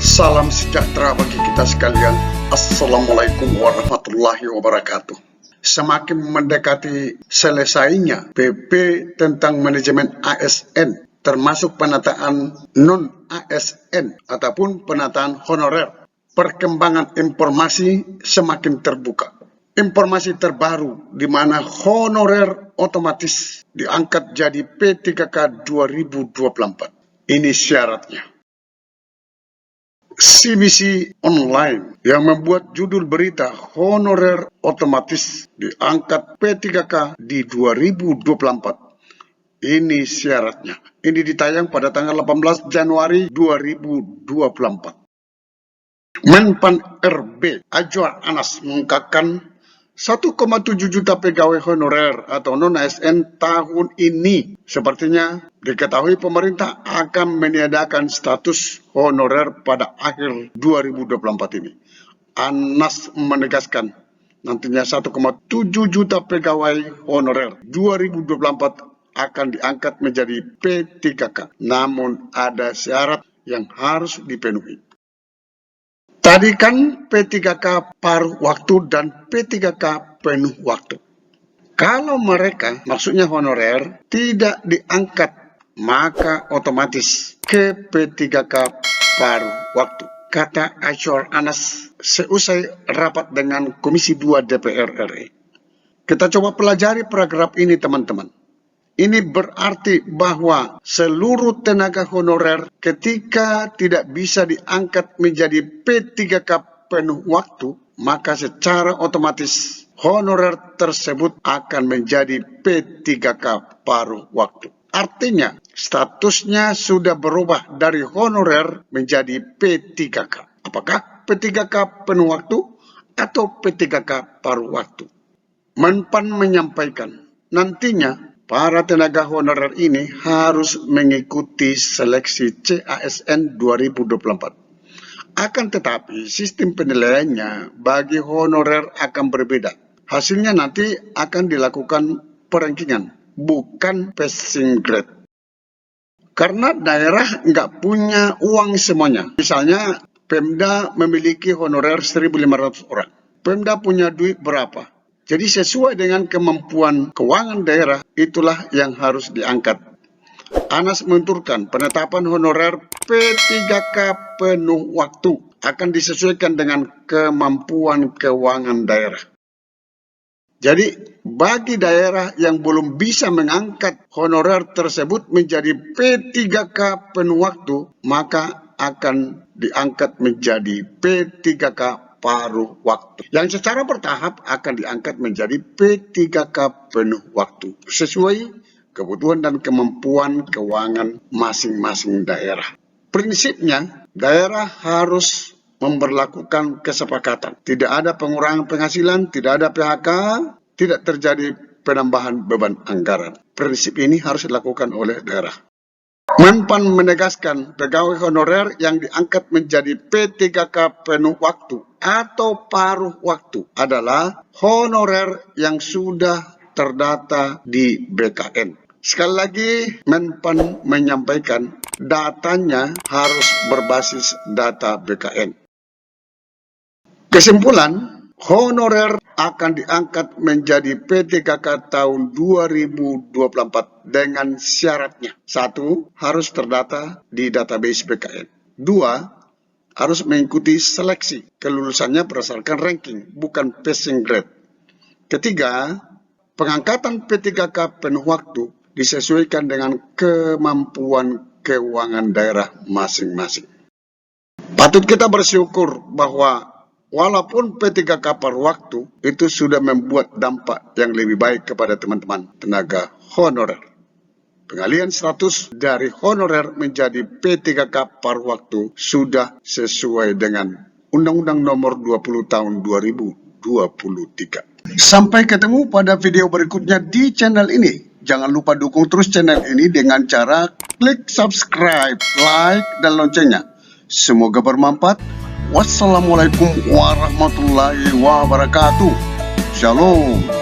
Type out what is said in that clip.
Salam sejahtera bagi kita sekalian. Assalamualaikum warahmatullahi wabarakatuh. Semakin mendekati selesainya PP tentang manajemen ASN, termasuk penataan non-ASN ataupun penataan honorer, perkembangan informasi semakin terbuka. Informasi terbaru di mana honorer otomatis diangkat jadi P3K 2024. Ini syaratnya. CBC Online yang membuat judul berita honorer otomatis diangkat P3K di 2024. Ini syaratnya. Ini ditayang pada tanggal 18 Januari 2024. Menpan RB Azwar Anas mengungkapkan 1,7 juta pegawai honorer atau non-ASN tahun ini. Sepertinya diketahui pemerintah akan meniadakan status honorer pada akhir 2024 ini. Anas menegaskan nantinya 1,7 juta pegawai honorer 2024 akan diangkat menjadi P3K. Namun ada syarat yang harus dipenuhi. Tadi kan P3K paruh waktu dan P3K penuh waktu. Kalau mereka, maksudnya honorer, tidak diangkat, maka otomatis ke P3K paruh waktu. Kata Azwar Anas seusai rapat dengan Komisi 2 DPR RI. Kita coba pelajari paragraf ini teman-teman. Ini berarti bahwa seluruh tenaga honorer ketika tidak bisa diangkat menjadi P3K penuh waktu, maka secara otomatis honorer tersebut akan menjadi P3K paruh waktu. Artinya, statusnya sudah berubah dari honorer menjadi P3K. Apakah P3K penuh waktu atau P3K paruh waktu? Menpan menyampaikan, nantinya para tenaga honorer ini harus mengikuti seleksi CASN 2024. Akan tetapi, sistem penilaiannya bagi honorer akan berbeda. Hasilnya nanti akan dilakukan perankingan, bukan passing grade. Karena daerah nggak punya uang semuanya. Misalnya, Pemda memiliki honorer 1.500 orang. Pemda punya duit berapa? Jadi sesuai dengan kemampuan keuangan daerah, itulah yang harus diangkat. Anas menuturkan penetapan honorer P3K penuh waktu akan disesuaikan dengan kemampuan keuangan daerah. Jadi bagi daerah yang belum bisa mengangkat honorer tersebut menjadi P3K penuh waktu, maka akan diangkat menjadi P3K paruh waktu, yang secara bertahap akan diangkat menjadi P3K penuh waktu, sesuai kebutuhan dan kemampuan keuangan masing-masing daerah. Prinsipnya, daerah harus memberlakukan kesepakatan. Tidak ada pengurangan penghasilan, tidak ada PHK, tidak terjadi penambahan beban anggaran. Prinsip ini harus dilakukan oleh daerah. Menpan menegaskan pegawai honorer yang diangkat menjadi P3K penuh waktu atau paruh waktu adalah honorer yang sudah terdata di BKN. Sekali lagi, Menpan menyampaikan datanya harus berbasis data BKN. Kesimpulan, honorer akan diangkat menjadi P3K tahun 2024 dengan syaratnya. 1. Harus terdata di database BKN. 2. Harus mengikuti seleksi. Kelulusannya berdasarkan ranking, bukan passing grade. 3. Pengangkatan P3K penuh waktu disesuaikan dengan kemampuan keuangan daerah masing-masing. Patut kita bersyukur bahwa walaupun P3K paruh waktu itu sudah membuat dampak yang lebih baik kepada teman-teman tenaga honorer. Pengalihan status dari honorer menjadi P3K paruh waktu sudah sesuai dengan Undang-Undang Nomor 20 Tahun 2023. Sampai ketemu pada video berikutnya di channel ini. Jangan lupa dukung terus channel ini dengan cara klik subscribe, like, dan loncengnya. Semoga bermanfaat. Wassalamualaikum warahmatullahi wabarakatuh. Shalom.